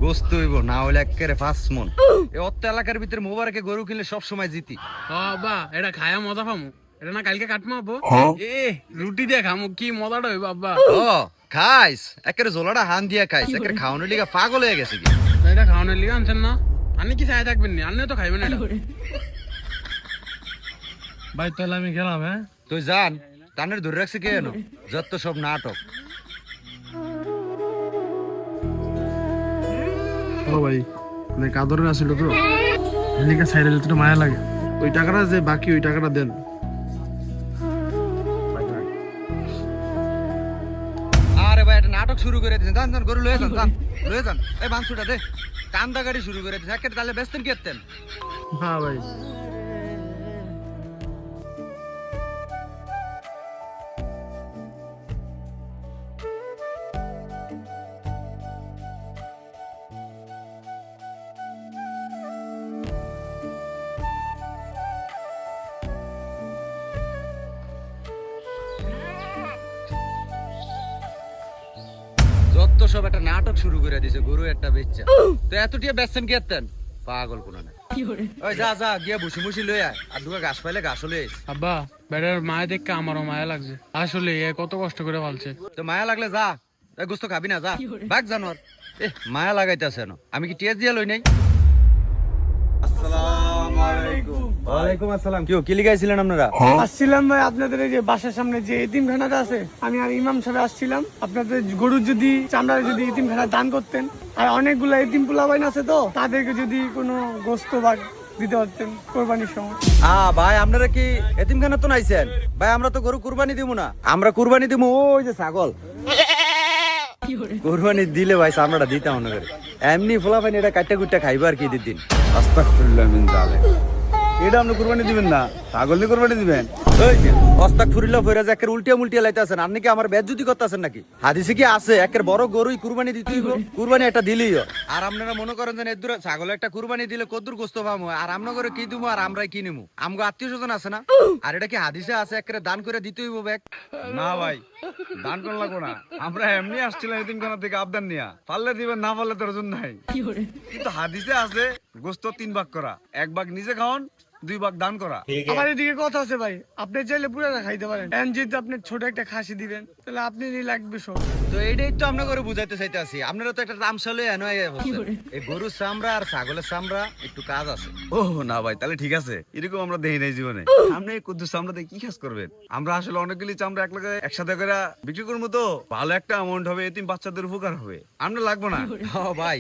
গোস্ত হইব না হলে একেবারে 5 মণ। এই অত্ত এলাকার ভিতরে মোবারকে গরু কিনলে সব সময় জিতি। বাবা এটা খায়া মজা পামু, এটা না কালকে কাটমু আব্বু। এ রুটি দিয়ে খামু, কি মজাটা হইব আব্বা। ও খাইস একেবারে জোলাটা হান দিয়া খাইস, একেবারে খাওয়ানোর লিগা পাগল হয়ে গেছে কি। এটা খাওয়ানোর লিগে আনছেন না? আপনি কি চাই থাকবেন নি? আপনিও তো খাইবেন এটা। ভাই তাহলে আমি গেলাম। হ্যাঁ তুই জান তানের ধরে রাখছে কে এনো, যত সব নাটক। ও ভাই অনেক আদরের আছিল তো, এদিকে সাইডে যতটা মায়া লাগে, ওই টাকাটা যে বাকি ওই টাকাটা দেন। আরে ভাই একটা নাটক শুরু করে দিয়েছেন, জান জান গরু লয়ে যান, জান লয়ে যান। এই বাংশুটা দে, কান্দা গাড়ি শুরু করে দিয়েছেন একেবারে, তাহলে বেচতেন কি এতেন? হ্যাঁ ভাই যত সব একটা নাটক শুরু করে দিয়েছে, গরু একটা বেচ্চা। তো এতটিয়া বেচছেন কি এতেন? পাগল কোন না। ওই যা যা গিয়া বসি মুসি লয়ে আয়, আর দুগা ঘাস পাইলে ঘাস লয়ে আইস। আব্বা বেটার মায়া দেখে আমারও মায়া লাগছে, আসলে এ কত কষ্ট করে ফেলছে। তো মায়া লাগলে যা, এই গোস্ত খাবি না যা, বাঘ জানোয়ার। এ মায়া লাগাইতেছে না, আমি কি টিএস দিয়া লই নাই? ওয়ালাইকুম আসসালাম। কি লিগাইছিলেন আপনারা? আসছিলাম ভাই আপনাদের এই যে বাসার সামনে যে এতিমখানাটা আছে, আমি আর ইমাম সাহেব আসছিলাম, আপনাদের গরুর যদি চামড়া যদি এতিমখানা দান করতেন, আর অনেকগুলো এতিম পোলাপাইন আছে তো, তাদেরকে যদি কোনো গোস্ত বা দিতে পারতেন কোরবানির সময়। ভাই আপনারা কি এতিমখানা তো নাইছেন? ভাই আমরা তো গরু কুরবানি দিব না, আমরা কুরবানি দিব ওই যে ছাগল। কুরবানি দিলে ভাই চামড়াটা দিতাম মনে করে, এমনি ফোলাফাইন এটা কাটটা কুটটা খাইবো আর কি দিন। আস্তাগফিরুল্লাহ মিন যালিক। এটা আপনি কুরবানি দিবেন না, ছাগল দিয়ে কুরবানি দিবেন? অস্তাক ফুরিল্লা ফইরা যে একের উল্টিয়া মুলটিয়া লাইতাছেন, আপনি কি আমার বেজ্জতি করতেছেন নাকি? হাদিসে কি আছে একের বড় গরুই কুরবানি দিতে হইব? কুরবানি একটা দিলেই হয়। আর আপনারা মনে করেন যে এদুর ছাগল একটা কুরবানি দিলে কদ্দুর গোস্ত পাবো, আর আমরা করে কি দিবো আর আমরাই কি নিমু? আমগো আত্মীয় স্বজন আছে না? আর এটা কি হাদিসে আছে একের দান করে দিতে হইব ব্যাগ? না ভাই, দান করা লাগবো না, আমরা এমনি আসছিলাম এতিমখানা থেকে আবদার নিয়া, পারলে দিবেন না পারলে তোর জন্য নাই। কিন্তু হাদিসে আছে গোস্ত 3 ভাগ করা, 1 ভাগ নিজে খাওয়ান, 2 ভাগ দান করা। আমার এদিকে কথা আছে ভাই, আপনি চাইলে পুরোটা খাইতে পারেন, এখন যেহেতু আপনি ছোট একটা খাসি দিবেন, তাহলে আপনি লাগবে সব। তো এইটাই তো আমরা করে বুঝাইতে চাইতে আছি, আপনারা তো একটা তামসালে এনো এই গরুর চামড়া আর ছাগলের চামড়া একটু কাজ আছে। ও না ভাই, তাহলে ঠিক আছে, এরকম আমরা দেখি নাই জীবনে। আপনি এই কুদ্দুস চামড়া দিয়ে কি কাজ করবেন? আমরা আসলে অনেকগুলি চামড়া একসাথে করে বিক্রি করবো, তো ভালো একটা অ্যামাউন্ট হবে, এতিম বাচ্চাদের উপকার হবে, আমরা লাগবো না। ভাই